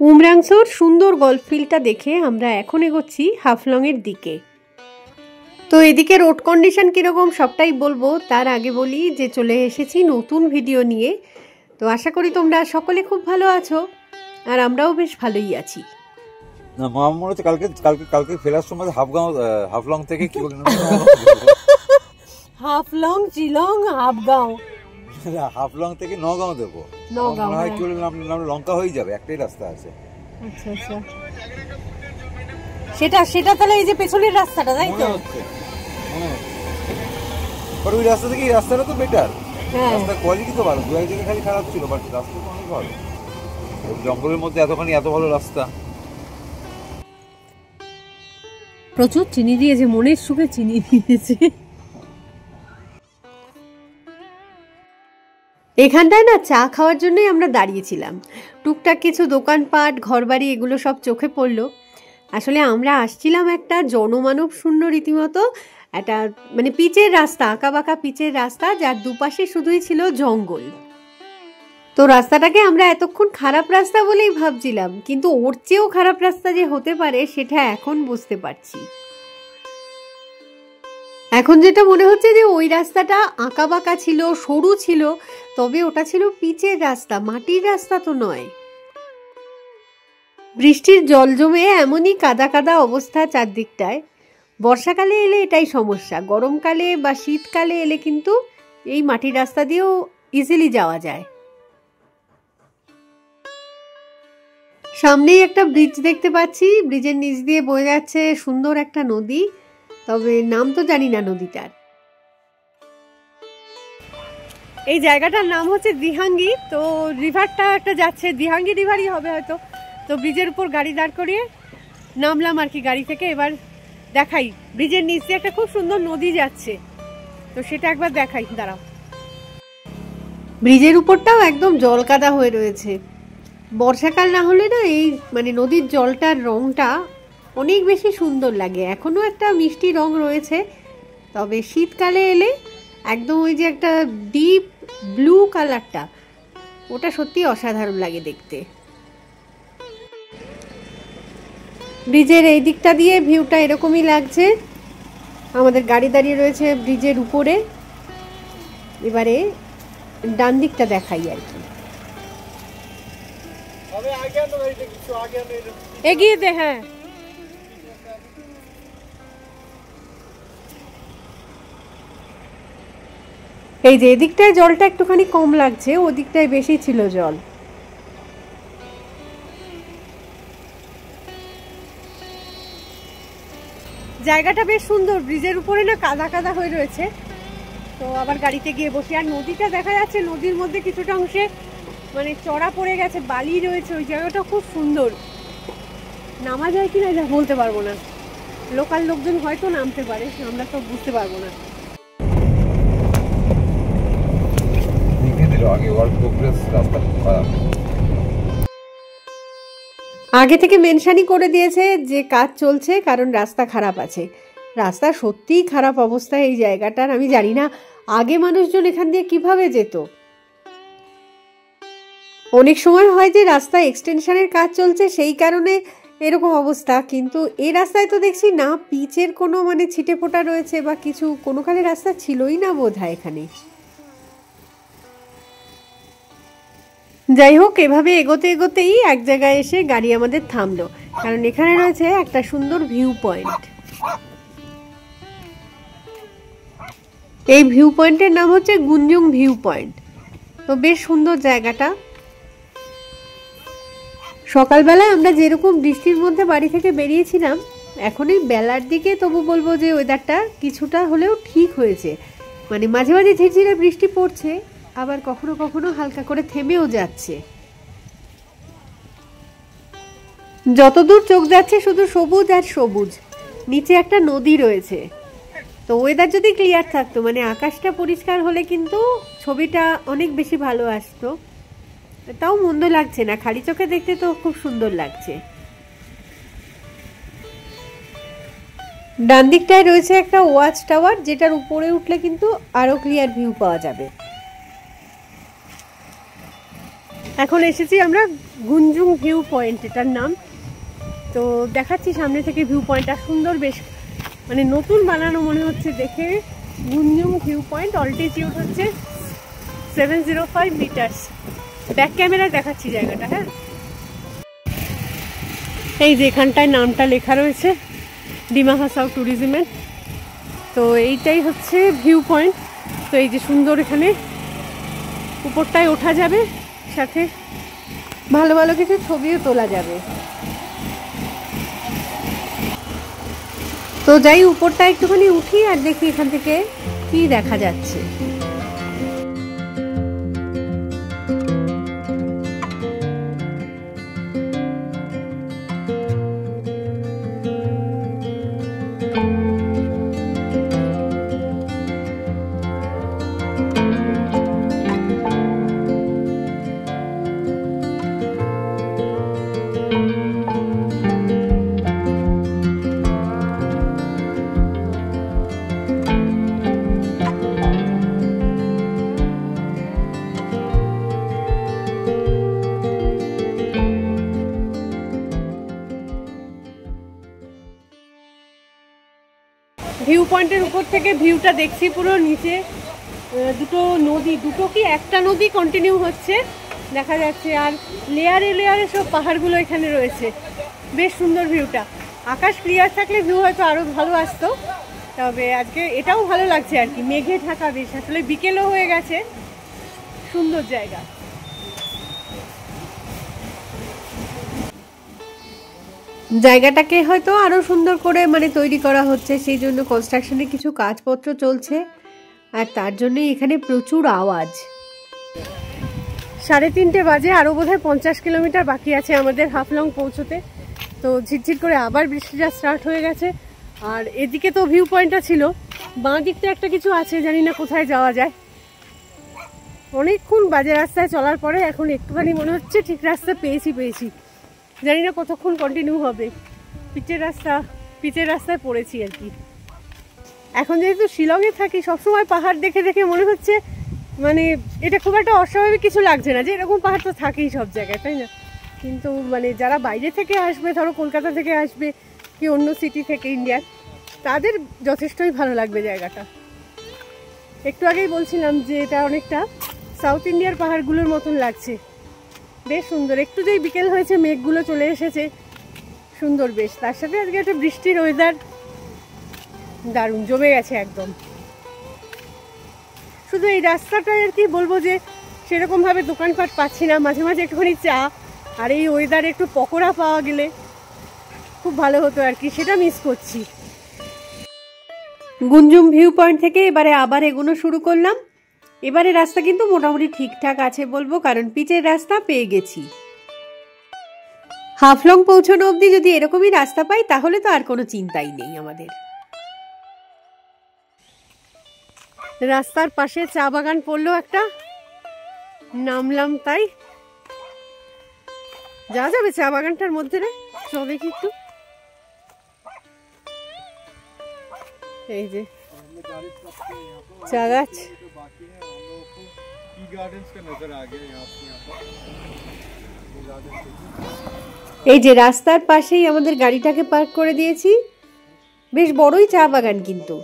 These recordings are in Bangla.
উমরাংসোর সুন্দর গল্ফ ফিল্ডটা দেখে আমরা এখন এগোচ্ছি হাফলংয়ের দিকে। তো এদিকে রোড কন্ডিশন কীরকম সবটাই বলবো, তার আগে বলি যে চলে এসেছি নতুন ভিডিও নিয়ে। তো আশা করি তোমরা সকলে খুব ভালো আছো, আর আমরাও বেশ ভালোই আছি। না মা মনে হচ্ছে কালকে কালকে কালকে ফেরার সময় হাফলং থেকে কি হাফলং, জিলং, হাফগাঁও, হাফলং থেকে নগাঁও দেবো। নগাঁও হয় কি বলে লঙ্কা হয়ে যাবে, একটাই রাস্তা আছে। আচ্ছা আচ্ছা, সেটা তাহলে এই যে পেছনের রাস্তাটা, তাই তো? ওই রাস্তা থেকে এই রাস্তাটা তো বেটার, রাস্তার কোয়ালিটি তো ভালো। দু এক জায়গায় খালি খারাপ ছিল, বাট রাস্তা তো অনেক ভালো। জঙ্গলের মধ্যে এতখানি এত ভালো রাস্তা। প্রচুর চিনি দিয়েছে, মনের সুখে চিনি দিয়েছে। এখানটায় না চা খাওয়ার জন্যই আমরা দাঁড়িয়েছিলাম। টুকটাক কিছু দোকানপাট, ঘরবাড়ি এগুলো সব চোখে পড়লো। আসলে আমরা আসছিলাম একটা জনমানব শূন্য রীতিমতো একটা মানে পিচের রাস্তা, আঁকাবাঁকা পিচের রাস্তা, যার দুপাশে শুধুই ছিল জঙ্গল। তো রাস্তাটাকে আমরা এতক্ষণ খারাপ রাস্তা বলেই ভাবছিলাম, কিন্তু ওর চেয়েও খারাপ রাস্তা যে হতে পারে সেটা এখন বুঝতে পারছি। এখন যেটা মনে হচ্ছে যে ওই রাস্তাটা আঁকাবাঁকা ছিল, সরু ছিল, তবে ওটা ছিল পিচের রাস্তা, মাটির রাস্তা তো নয়। বৃষ্টির জল জমে এমনই কাদা কাদা অবস্থা চারদিকটায়। বর্ষাকালে এলে এটাই সমস্যা, গরমকালে বা শীতকালে এলে কিন্তু এই মাটির রাস্তা দিয়েও ইজিলি যাওয়া যায়। সামনেই একটা ব্রিজ দেখতে পাচ্ছি, ব্রিজের নিচ দিয়ে বয়ে যাচ্ছে সুন্দর একটা নদী, তবে নাম তো জানি না নদীটার। এই জায়গাটার নাম হচ্ছে দিহাঙ্গি। তো রিভারটা একটা যাচ্ছে, দিহাঙ্গি রিভারই হবে হয়তো। তো ব্রিজের উপর গাড়ি দাঁড় করিয়ে নামলাম আর কি গাড়ি থেকে। এবার দেখাই, ব্রিজের নিচ দিয়ে একটা খুব সুন্দর নদী যাচ্ছে, তো সেটা একবার দেখাই, দাঁড়াও। ব্রিজের উপরটাও একদম জল কাদা হয়ে রয়েছে। বর্ষাকাল না হলে না এই মানে নদীর জলটার রংটা অনেক বেশি সুন্দর লাগে, এখনো একটা মিষ্টি রং রয়েছে। তবে শীতকালে এলে একদম ওই যে একটা ডিপ ব্লু কালারটা, ওটা সত্যি অসাধারণ লাগে দেখতে। ব্রিজের এই দিকটা দিয়ে ভিউটা এরকমই লাগছে। আমাদের গাড়ি দাঁড়িয়ে রয়েছে ব্রিজের উপরে। এবারে ডান দিকটা দেখাই আর কি, এগিয়ে দে। হ্যাঁ, এই যে এদিকটায় জলটা একটুখানি কম লাগছে, ওদিকটায় বেশি ছিল জল। জায়গাটা বেশ সুন্দর, ব্রিজের উপরে না কাদা কাদা হয়ে রয়েছে। তো আবার গাড়িতে গিয়ে বসি। আর নদীটা দেখা যাচ্ছে, নদীর মধ্যে কিছুটা অংশে মানে চড়া পড়ে গেছে, বালি রয়েছে, ওই জায়গাটা খুব সুন্দর। নামা যায় কিনা যা বলতে পারবো না, লোকাল লোকজন হয়তো নামতে পারে, আমরা তো বুঝতে পারবো না। আগে থেকে মেনশনই করে দিয়েছে যে কাজ চলছে, কারণ রাস্তা খারাপ আছে। রাস্তা সত্যিই খারাপ অবস্থা এই জায়গাটার। আমি জানি না আগে মানুষজন এখান দিয়ে কিভাবে যেত। অনেক সময় হয় যে রাস্তা এক্সটেনশনের কাজ চলছে সেই কারণে এরকম অবস্থা, কিন্তু এই রাস্তায় তো দেখছি না পিচের কোনো মানে ছিটে ফোটা রয়েছে বা কিছু, কোনোখানে রাস্তা ছিলই না বোধহয় এখানে। যাই হোক, এভাবে এগোতে এগোতেই এক জায়গায় এসে গাড়ি আমাদের থামলো, কারণ এখানে রয়েছে একটা সুন্দর ভিউ পয়েন্ট। এই ভিউ পয়েন্টের নাম হচ্ছে গুঞ্জুং ভিউ পয়েন্ট। তো বেশ সুন্দর জায়গাটা। সকালবেলায় আমরা যেরকম বৃষ্টির মধ্যে বাড়ি থেকে বেরিয়েছিলাম, এখন এই বেলার দিকে তবু বলবো যে ওয়েদারটা কিছুটা হলেও ঠিক হয়েছে। মানে মাঝে মাঝে ঝিরঝিরে বৃষ্টি পড়ছে, আবার কখনো কখনো হালকা করে থেমেও যাচ্ছে। যতদূর চোখ যাচ্ছে শুধু সবুজ আর সবুজ, নিচে একটা নদী রয়েছে। তো ওয়েদার যদি ক্লিয়ার থাকতো, মানে আকাশটা পরিষ্কার হলে কিন্তু ছবিটা অনেক বেশি ভালো আসতো। তাও মন্দ লাগছে না, খালি চোখে দেখতে তো খুব সুন্দর লাগছে। ডান দিকটায় রয়েছে একটা ওয়াচ টাওয়ার, যেটার উপরে উঠলে কিন্তু আরো ক্লিয়ার ভিউ পাওয়া যাবে। এখন এসেছি আমরা গুঞ্জুং ভিউ পয়েন্ট এটার নাম। তো দেখাচ্ছি সামনে থেকে ভিউ পয়েন্টটা, সুন্দর বেশ, মানে নতুন বানানো মনে হচ্ছে দেখে। গুঞ্জুং ভিউ পয়েন্ট, অল্টিটিউড হচ্ছে 705 মিটার্স। ব্যাক ক্যামেরায় দেখাচ্ছি জায়গাটা। হ্যাঁ, এই যে এখানটায় নামটা লেখা রয়েছে ডিমা হাসাও ট্যুরিজমের। তো এইটাই হচ্ছে ভিউ পয়েন্ট। তো এই যে সুন্দর, এখানে উপরটায় ওঠা যাবে, সাথে ভালো ভালো কিছু ছবিও তোলা যাবে। তো যাই উপরটা একটুখানি উঠি আর দেখি এখান থেকে কি দেখা যাচ্ছে। ভিউ পয়েন্টের উপর থেকে ভিউটা দেখছি পুরো নিচে দুটো নদী, দুটো কি একটা নদী কন্টিনিউ হচ্ছে দেখা যাচ্ছে, আর লেয়ারে লেয়ারে সব পাহাড়গুলো এখানে রয়েছে। বেশ সুন্দর ভিউটা। আকাশ ক্লিয়ার থাকলে ভিউ হয়তো আরও ভালো আসতো, তবে আজকে এটাও ভালো লাগছে আর কি, মেঘে ঢাকা বেশ। আসলে বিকেলও হয়ে গেছে, সুন্দর জায়গা। জায়গাটাকে হয়তো আরো সুন্দর করে মানে তৈরি করা হচ্ছে, সেই জন্য কনস্ট্রাকশনের কিছু কাজপত্র চলছে, আর তার জন্যই এখানে প্রচুর আওয়াজ। 3:30 বাজে, আরও বোধহয় 50 কিলোমিটার বাকি আছে আমাদের হাফলং পৌঁছতে। তো ঝিরঝির করে আবার বৃষ্টিটা স্টার্ট হয়ে গেছে। আর এদিকে তো ভিউ পয়েন্টটা ছিল, বাঁ দিকটা একটা কিছু আছে, জানি না কোথায় যাওয়া যায়। অনেকক্ষণ বাজে রাস্তায় চলার পরে এখন একটুখানি মনে হচ্ছে ঠিক রাস্তা পেয়েছি। জানি না কতক্ষণ কন্টিনিউ হবে। পিচের রাস্তায় পড়েছি আর কি। এখন যেহেতু শিলংয়ে থাকি, সবসময় পাহাড় দেখে দেখে মনে হচ্ছে মানে এটা খুব একটা অস্বাভাবিক কিছু লাগছে না, যে এরকম পাহাড় তো থাকেই সব জায়গায়, তাই না? কিন্তু মানে যারা বাইরে থেকে আসবে, ধরো কলকাতা থেকে আসবে কি অন্য সিটি থেকে ইন্ডিয়ার, তাদের যথেষ্টই ভালো লাগবে জায়গাটা। একটু আগেই বলছিলাম যে এটা অনেকটা সাউথ ইন্ডিয়ার পাহাড়গুলোর মতন লাগছে, বেশ সুন্দর। একটু যেই বিকেল হয়েছে মেঘগুলো চলে এসেছে, সুন্দর বেশ। তার সাথে আজকে একটা বৃষ্টির ওয়েদার, দারুণ জমে গেছে একদম। শুধু এই রাস্তাটায় আর কি বলবো যে সেরকমভাবে দোকানপাট পাচ্ছি না, মাঝে মাঝে একটুখানি চা আর এই ওয়েদারে একটু পকোড়া পাওয়া গেলে খুব ভালো হতো আর কি, সেটা মিস করছি। গুঞ্জুম ভিউ পয়েন্ট থেকে এবারে আবার এগোনো শুরু করলাম। এবারে রাস্তা কিন্তু মোটামুটি ঠিকঠাক আছে বলবো, কারণ পিচের রাস্তা পেয়ে গেছি। হাফলং পৌঁছানো অবধি যদি এরকমই রাস্তা পাই তাহলে তো আর কোনো চিন্তাই নেই আমাদের। রাস্তার পাশে চা বাগান পড়লো একটা, নামলাম তাই। যা যাবে চা বাগানটার মধ্যে রে, চল দেখি একটু। এই যে চা গাছ, এই যে রাস্তার পাশেই আমাদের গাড়িটাকে পার্ক করে দিয়েছি। বেশ বড়ই চা বাগান কিন্তু।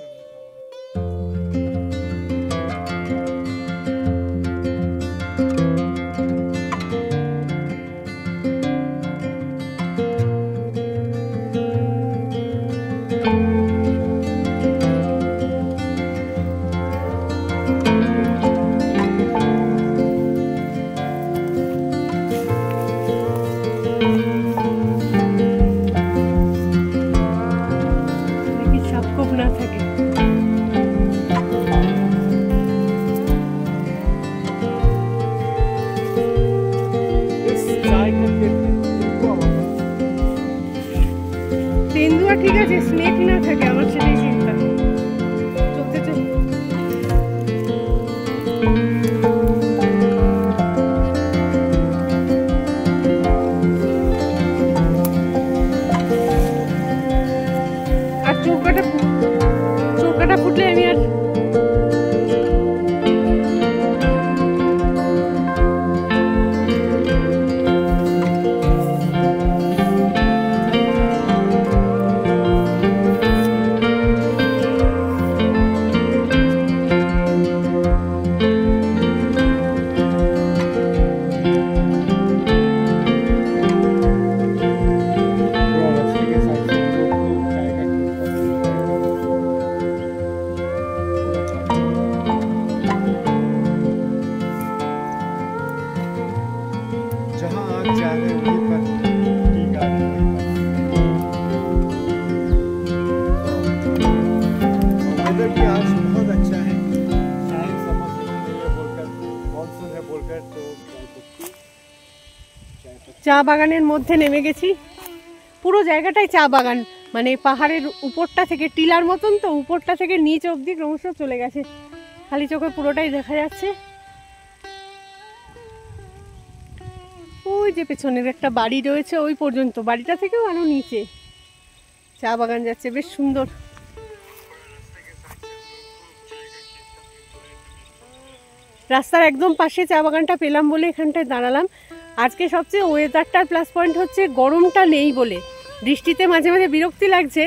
ঠিক আছে, স্নেক না থাকে, আমার সেটাই চিন্তা। চলতে চলতে আর চৌকাটা ফুটলে আমি আর চা বাগানের মধ্যে নেমে গেছি। পুরো জায়গাটাই চা বাগান, মানে পাহাড়ের উপরটা থেকে টিলার মতন, তো উপরটা থেকে নিচ অবধি ক্রমশ চলে গেছে, খালি চোখে পুরোটাই দেখা যাচ্ছে। ওই যে পেছনের একটা বাড়ি রয়েছে ওই পর্যন্ত, বাড়িটা থেকেও আরো নিচে চা বাগান যাচ্ছে, বেশ সুন্দর। রাস্তার একদম পাশে চা বাগানটা পেলাম বলে এখানটায় দাঁড়ালাম। আজকে সবচেয়ে ওয়েদারটার প্লাস পয়েন্ট হচ্ছে গরমটা নেই বলে। বৃষ্টিতে মাঝে মাঝে বিরক্তি লাগছে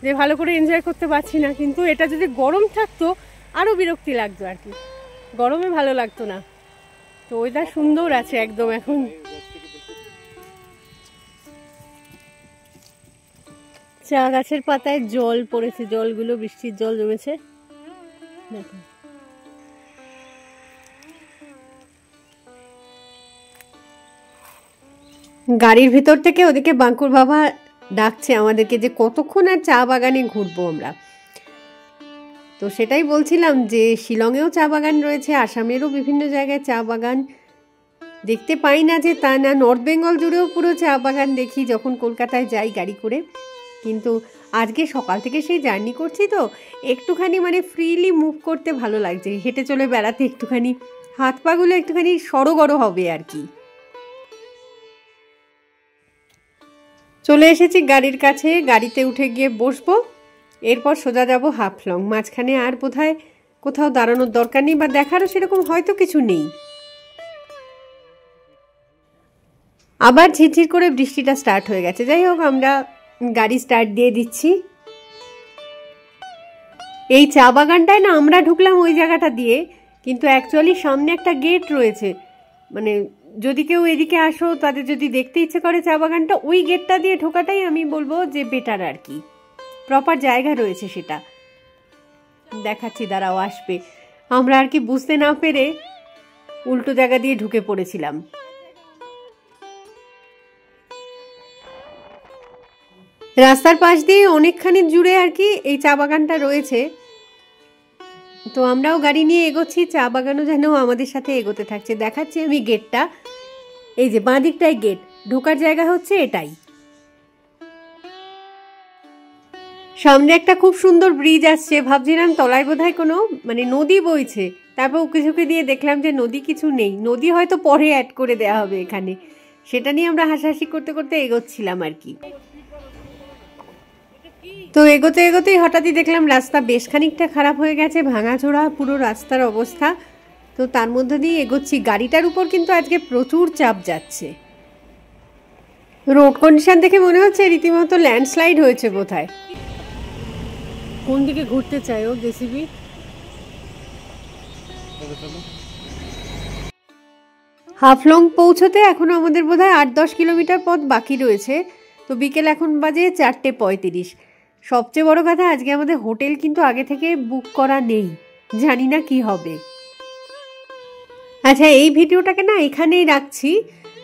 যে ভালো করে এনজয় করতে পারছি না, কিন্তু এটা যদি গরম থাকতো আরও বিরক্তি লাগতো আর কি, গরমে ভালো লাগতো না। তো ওয়েদার সুন্দর আছে একদম এখন। চা গাছের পাতায় জল পড়েছে, জলগুলো বৃষ্টির জল জমেছে দেখো। গাড়ির ভিতর থেকে ওদিকে বাঙ্কুর বাবা ডাকছে আমাদেরকে যে কতক্ষণ আর চা বাগানে ঘুরবো আমরা। তো সেটাই বলছিলাম যে শিলংয়েও চা বাগান রয়েছে, আসামেরও বিভিন্ন জায়গায় চা বাগান দেখতে পাই না যে তা না, নর্থ বেঙ্গল জুড়েও পুরো চা বাগান দেখি যখন কলকাতায় যাই গাড়ি করে। কিন্তু আজকে সকাল থেকে সেই জার্নি করছি তো একটুখানি মানে ফ্রিলি মুভ করতে ভালো লাগছে, হেঁটে চলে বেড়াতে একটুখানি হাত পাগুলো একটুখানি সড়গড় হবে আর কি। চলে এসেছি গাড়ির কাছে, গাড়িতে উঠে গিয়ে বসবো, এরপর সোজা যাব হাফলং। মাঝখানে আর বোধহয় কোথাও দাঁড়ানোর দরকার নেই, বা দেখারও সেরকম হয়তো কিছু নেই। আবার ঝিরঝির করে বৃষ্টিটা স্টার্ট হয়ে গেছে। যাই হোক, আমরা গাড়ি স্টার্ট দিয়ে দিচ্ছি। এই চা বাগানটায় না আমরা ঢুকলাম ওই জায়গাটা দিয়ে, কিন্তু অ্যাকচুয়ালি সামনে একটা গেট রয়েছে, মানে যদি কেউ এদিকে আসো তাদের যদি দেখতে ইচ্ছে করে চা বাগানটা, ওই গেটটা দিয়ে ঢোকাটাই আমি বলবো যে বেটার আর কি, প্রপার জায়গা রয়েছে সেটা। দেখাচ্ছি, দাঁড়াও আসবে। আমরা আর কি বুঝতে না পেরে উল্টো জায়গা দিয়ে ঢুকে পড়েছিলাম। রাস্তার পাশ দিয়ে অনেকখানি জুড়ে আর কি এই চা বাগানটা রয়েছে। তো আমরাও গাড়ি নিয়ে এগোচ্ছি, চা বাগানও যেন আমাদের সাথে এগোতে থাকছে। দেখাচ্ছি আমি গেটটা, এই যে বাঁ দিকটায় গেট, ঢোকার জায়গা হচ্ছে এটাই। সামনে একটা খুব সুন্দর ব্রিজ আসছে, ভাবছিলাম তলায় বোধহয় কোনো মানে নদী বইছে, তারপর উঁকে ঝুঁকে দিয়ে দেখলাম যে নদী কিছু নেই, নদী হয়তো পরে অ্যাড করে দেওয়া হবে এখানে। সেটা নিয়ে আমরা হাসাহাসি করতে করতে এগোচ্ছিলাম আর কি। তো এগোতে এগোতেই হঠাৎই দেখলাম রাস্তা বেশ খানিকটা খারাপ হয়ে গেছে, ভাঙাচোরা পুরো রাস্তার অবস্থা। তো তার মধ্যে দিয়ে এগোচ্ছি, গাড়িটার উপর কিন্তু আজকে প্রচুর চাপ যাচ্ছে। রোড কন্ডিশন দেখে মনে হচ্ছে রীতিমতো ল্যান্ডস্লাইড হয়েছে বোধহয়। কোন দিকে ঘুরতে চাই ও জেসিবি? হাফলং পৌঁছতে এখনো আমাদের বোধহয় 8-10 কিলোমিটার পথ বাকি রয়েছে। তো বিকেল এখন বাজে 4:35। সবচেয়ে বড় কথা, আজকে আমাদের হোটেল কিন্তু আগে থেকে বুক করা নেই, জানি না কি হবে। আচ্ছা, এই ভিডিওটাকে না এখানেই রাখছি।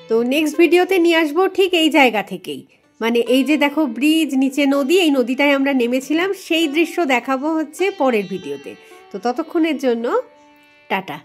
তো নেক্সট ভিডিওতে নিয়ে আসবো ঠিক এই জায়গা থেকেই, মানে এই যে দেখো ব্রিজ, নিচে নদী, এই নদীটায় আমরা নেমেছিলাম, সেই দৃশ্য দেখাবো হচ্ছে পরের ভিডিওতে। তো ততক্ষণের জন্য টাটা।